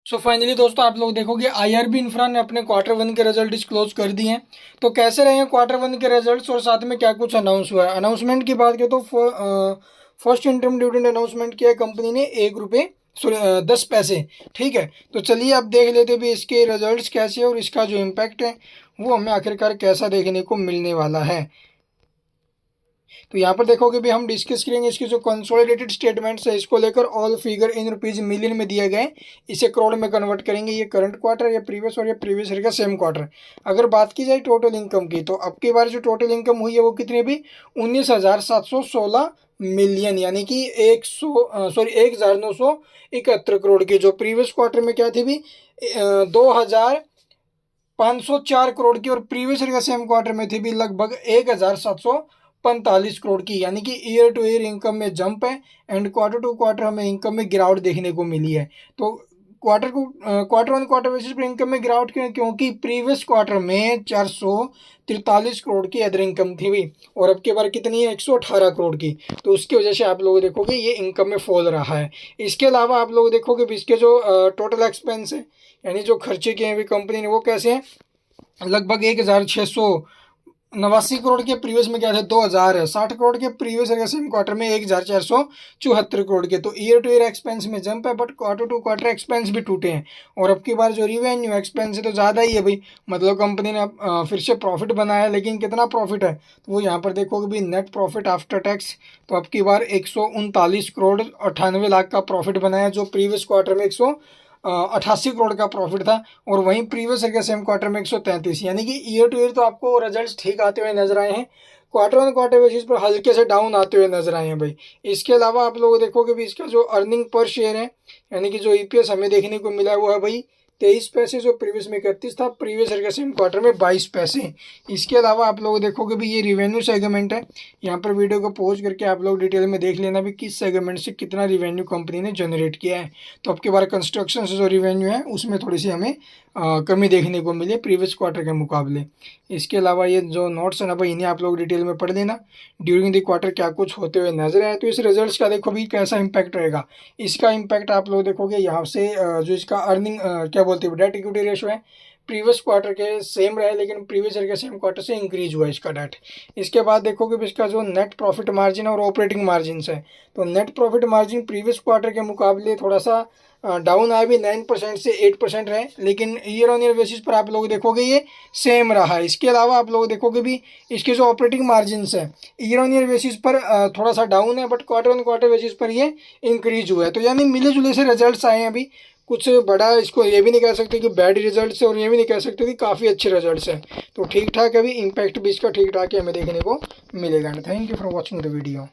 So finally दोस्तों आप लोग देखोगे आईआरबी इंफ्रा ने अपने क्वार्टर वन के रिजल्ट डिस्क्लोज कर दिए हैं। तो कैसे रहे हैं क्वार्टर वन के रिजल्ट्स और साथ में क्या कुछ अनाउंस हुआ है। अनाउंसमेंट की बात करें तो फर्स्ट इंटरम डिविडेंड अनाउंसमेंट किया है कंपनी ने 1 रुपये सॉरी 10 पैसे। ठीक है, तो चलिए अब देख लेते भी इसके रिजल्ट्स कैसे हैं और इसका जो इम्पैक्ट है वो हमें आखिरकार कैसा देखने को मिलने वाला है। तो यहाँ पर देखोगे भी हम डिस्कस करेंगे इसके जो कंसोलिडेटेड स्टेटमेंट्स है, इसको लेकर all figure in rupees million में दिए गए, इसे करोड़ में कन्वर्ट करेंगे। ये करंट क्वार्टर या प्रीवियस और या प्रीवियस ईयर का सेम क्वार्टर। अगर बात की जाए टोटल इनकम की, तो अब की बार जो टोटल इनकम हुई है वो कितनी भी 19,716 मिलियन, यानी कि 1,971 करोड़ की। जो प्रीवियस क्वार्टर में क्या थी भी 2,504 करोड़ की, और प्रीवियस ईयर का सेम क्वार्टर में थी भी लगभग 1,745 करोड़ की। यानी कि ईयर टू ईयर इनकम में जंप है एंड क्वार्टर टू क्वार्टर हमें इनकम में गिरावट देखने को मिली है। तो क्वार्टर वन क्वार्टर बेसिस पर इनकम में गिरावट क्यों, क्योंकि प्रीवियस क्वार्टर में 443 करोड़ की अदर इनकम थी भी, और अब की बार कितनी है 118 करोड़ की। तो उसकी वजह से आप लोग देखोगे ये इनकम में फॉल रहा है। इसके अलावा आप लोग देखोगे भी इसके जो टोटल एक्सपेंस है, यानी जो खर्चे किए हैं भी कंपनी ने, वो कैसे हैं लगभग 1,689 करोड़ के। प्रीवियस में क्या थे 2,060 करोड़ के, प्रीवियस ईयर सेम क्वार्टर में 1,474 करोड़ के। तो ईयर टू ईयर एक्सपेंस में जंप है, but quarter to quarter expense भी टूटे हैं। और अब की बार जो रिवेन्यू एक्सपेंस है तो ज़्यादा ही है भाई, मतलब कंपनी ने फिर से प्रॉफिट बनाया है। लेकिन कितना प्रॉफिट है तो वो यहाँ पर देखोगे भी नेट प्रॉफिट आफ्टर टैक्स, तो अब की बार 139 करोड़ 98 लाख का प्रॉफिट बनाया, जो प्रीवियस क्वार्टर में 188 करोड़ का प्रॉफिट था, और वहीं प्रीवियस ईयर के सेम क्वार्टर में 133। यानी कि ईयर टू ईयर तो आपको रिजल्ट्स ठीक आते हुए नजर आए हैं, क्वार्टर वन क्वार्टर बेसिस पर हल्के से डाउन आते हुए नजर आए हैं भाई। इसके अलावा आप लोग देखोगे भी इसका जो अर्निंग पर शेयर है, यानी कि जो ईपीएस हमें देखने को मिला है वो है भाई 23 पैसे, जो प्रीवियस में 31 था, प्रीवियस ईयर के सेम क्वार्टर में 22 पैसे। इसके अलावा आप लोग देखोगे भी ये रिवेन्यू सेगमेंट है। यहाँ पर वीडियो को पॉज करके आप लोग डिटेल में देख लेना भी किस सेगमेंट से कितना रिवेन्यू कंपनी ने जनरेट किया है। तो अब के बार कंस्ट्रक्शन से जो रिवेन्यू है उसमें थोड़ी सी हमें कमी देखने को मिली है प्रीवियस क्वार्टर के मुकाबले। इसके अलावा ये जो नोट्स है ना भाई, इन्हें आप लोग डिटेल में पढ़ लेना ड्यूरिंग द क्वार्टर क्या कुछ होते हुए नजर आए। तो इस रिजल्ट्स का देखो भी कैसा इंपैक्ट रहेगा। इसका इंपैक्ट आप लोग देखोगे यहाँ से जो इसका अर्निंग क्या बोलते हैं डेट इक्विटी रेशो है, प्रीवियस क्वार्टर के सेम रहे लेकिन प्रीवियस ईयर के सेम क्वार्टर से इंक्रीज हुआ इसका डेट। इसके बाद देखोगे भी इसका जो नेट प्रॉफिट मार्जिन और ऑपरेटिंग मार्जिन है, तो net profit margin previous quarter के मुकाबले थोड़ा सा डाउन आया भी 9% से 8% रहे, लेकिन ईयर ऑन ईयर बेसिस पर आप लोग देखोगे ये सेम रहा है। इसके अलावा आप लोग देखोगे भी इसके जो ऑपरेटिंग मार्जिन है ईयर ऑन ईयर बेसिस पर थोड़ा सा डाउन है, but quarter on quarter basis पर ये इंक्रीज हुआ है। तो यानी मिले जुले से रिजल्ट्स आए हैं अभी, कुछ बड़ा इसको ये भी नहीं कह सकते कि बैड रिजल्ट्स है और ये भी नहीं कह सकते कि काफ़ी अच्छे रिजल्ट्स हैं। तो ठीक ठाक अभी इम्पैक्ट भी इसका ठीक ठाक ही हमें देखने को मिलेगा। Thank you for watching the video.